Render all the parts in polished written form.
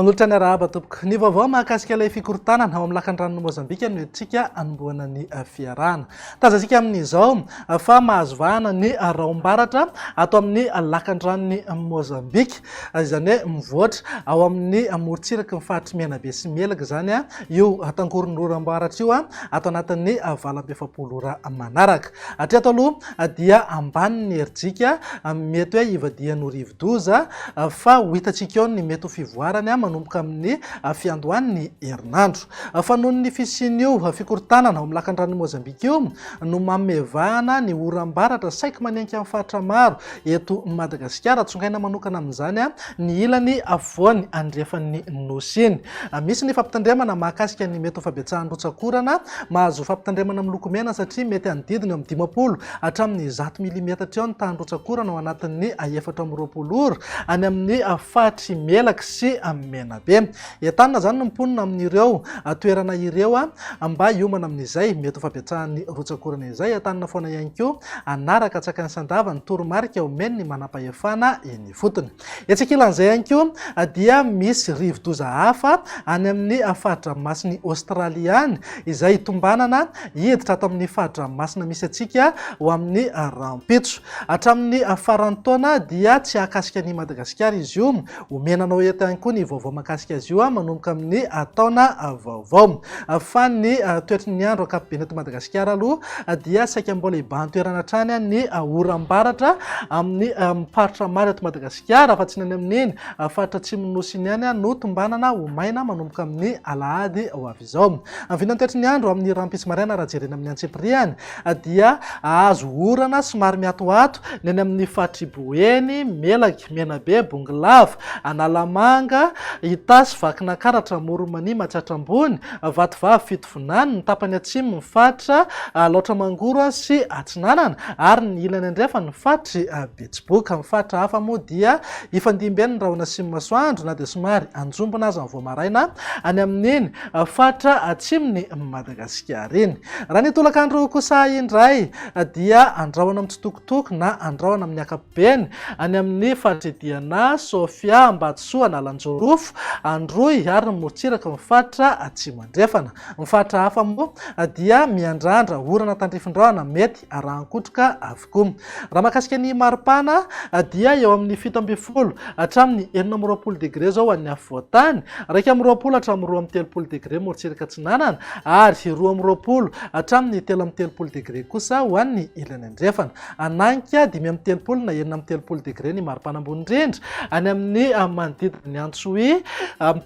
Manolotra ny arahaba tompoko. Ny vaovao mahakasika ilay fikorontanana ao amin'ny lakan-dranon'i Mozambika no entintsika anomboana ny fiarahana. Tazantsika amin'izao fa mahazo vahana ny raom-baratra ato amin'ny lakan-dranon'i Mozambika, izany hoe mivoatra ao amin'ny morontsiraka ny fahatry Menabe sy Melaka zany io tangoron'oram-baratra io ato anatin'ny valam-pefapolo ora manaraka. Hatreto aloha dia ambany ny herijika mety hoe ivadian'ny rivo-doza fa ho hitantsika eo ny mety ho fivoarany manomboka amin'ny fiandohan'ny herinandro. Fa noho ny fisian'io fikorontanana ao amin'ny lakan-dranon'i Mozambika io no mamevahana ny oram-baratra saika manenka amin'ny faritra maro eto Madagasikara, tsongaina manokana amin'izany ny ilany avoany andrefan'ny nosy iny. Misy ny fampitandremana mahakasika ny mety ho fabetsahan'ny rotsakorana, mahazo fampitandremana miloko mena satria mety anodidiny amin'ny 50 hatramin'ny 100 milimetatra eo ny tany rotsakorana ao anatin'ny 420 ora any amin'ny fahatry Melaka sy Menabe. Entanina zany no mimponina amin'ireo toerana ireo mba hiomana amin'izay mety ho fabetsahan'ny rotsakorana izay. Entanina foana ihany koa anaraka tsakany sandava ny toromarika omeny ny manam-pahefana eny fotony. Etsik'ilan'izay ihany koa dia misy rivo-doza hafa any amin'ny fahadra-masiny Aostraliany izay tombanana hiditra ato amin'ny fahadra-masina misy atsika ho amin'ny rampitso. Hatramin'ny faran'ny taona dia tsy ahakasika ny Madagasikara izy io. Omenanao eto ihany koa ny vaovao mahakasika azy io manomboka amin'ny taona vaovao. Fa ny toetry ny andro ankapobeny eto Madagasikara aloha dia saika mbola hibahan-toerana hatrany ny oram-baratra amin'ny faritra maro eto Madagasikara, fa tsy ny any amin'iny faritra atsimo nosy iny ihany no tombanana ho maina manomboka amin'ny alahady ho avy izao. Amin'ny vinan'ny toetry ny andro amin'ny rampitso maraina raha jerena amin'ny antsepiriany dia azo orana somary miatoato ny any amin'ny fahatry Boeny, Melaka, Menabe, Bongolava, Analamanga, Itasy, Vakinankaratra, Moromania, Matsatram-bony, Vatovavy, Fitovinany, ny tapany atsimo ny fatra Laotramangoro sy Atsinanana, ary ny ilany andrefa ny fatry Betsiboka. Ny fatra hafa moa dia ifandimben'ny rahona sy masoandro na dia somary anjombona azy amin'ny voamaraina any amin'iny fatra atsimony Madagasikara iny. Raha ny tolakandro kosa indray dia andrahoana amin'ny tsitokotoko na andrahoana amin'ny ankapobeny any amin'ny fatrediana Sofia, Ambatsoa, Analanjorofo, Androy ary ny morontsiraka ny fatra atsimo andrefana. Ny fatra hafa moa dia miandrandra orana tandrifin-drahona mety arahan-kotroka avokoa. Raha mahakasika ny maripana dia eo amin'ny 17 hatramin'ny 24 degré zao any afovoantany, 2 hatramin'ny 23 degré morontsiraka Atsinanana ary 2 hatramin'ny 3 degré kosa ho an'ny ilany andrefana. Ananika 5 na 9 degré ny maripana ambony indrindra any amin'ny manodidina ny Antsohi,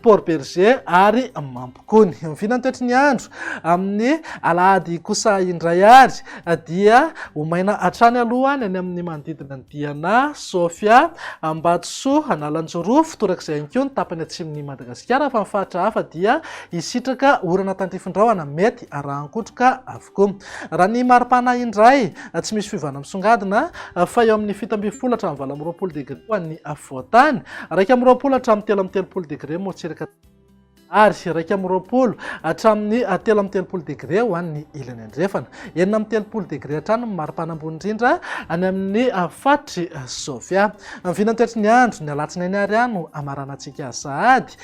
Port Berger ary Mampikony. Mivinany toetry ny andro amin'ny alahady kosa indray ary dia ho maina hatrany aloha ny any amin'ny manodidina ny Diana, Sofia, Ambatsoa, Analanjorofo, torak'izay ihany koa ny tapany atsimon'ny Madagasikara, fa ny fatra hafa dia hisitraka orana tandrifin-drahona mety arahan-kotroka avokoa. Raha ny maripana indray tsy misy fiovana misongadina fa eo amin'ny 17 hatramin'ny 20 degré ho an'ny afovoantany, 20 hatramin'ny 30 degré morontsiraka ary 20 hatramin'ny 13 degré ho an'ny ilany andrefana, 30 degré hatrany ny maripana ambony indrindra any amin'ny fatry Sofia. Mivinany toetry ny andro ny alatsinainy ary no amaranantsika sahady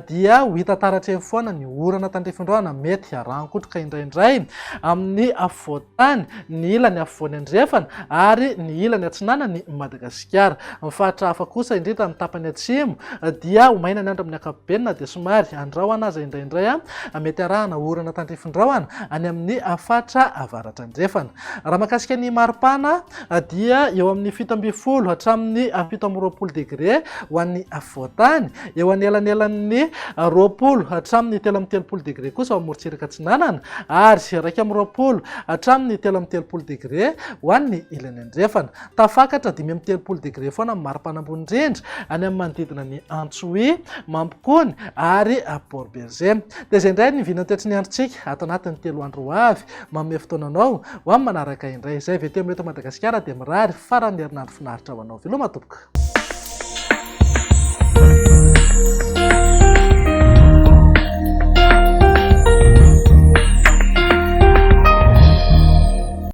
dia ho hita taratra eny foana ny orana tandrifin-drahona mety arahan-kotroka indraindray amin'ny afovoantany, ny ilany afovoany andrefana ary ny ilany atsinanany Madagasikara. Ny fatra hafa kosa indrindra ny tapany atsimo dia ho maina ny andro amin'ny ankapobeny na dia somary andrahoana azy indraindray mety arahana orana tandrifin-drahona any amin'ny fatra avaratra andrefana. Raha mahakasika ny maripana dia eo amin'ny 17 hatramin'ny 17 degré ho an'ny afovoantany, eo anelanelan'ny 20 hatramin'ny 13 degré kosa ao morontsiraka Atsinanana ary 20 hatramin'ny 13 degré ho an'ny ilany andrefana. Tafakatra 13 degré foana amin'ny maripana ambony indrindra any amin'ny manodidina ny Antsohi, Mampikony ary Port Berger. Dia izay indray ny vinany toetry ny androntsika ato anatin'ny 3 andro ho avy. Manome fotoananao ho amin'ny manaraka indray. Izay VT eto Madagasikara dia mirary farany herinandro finaritra ho anao. Veloma tompoko.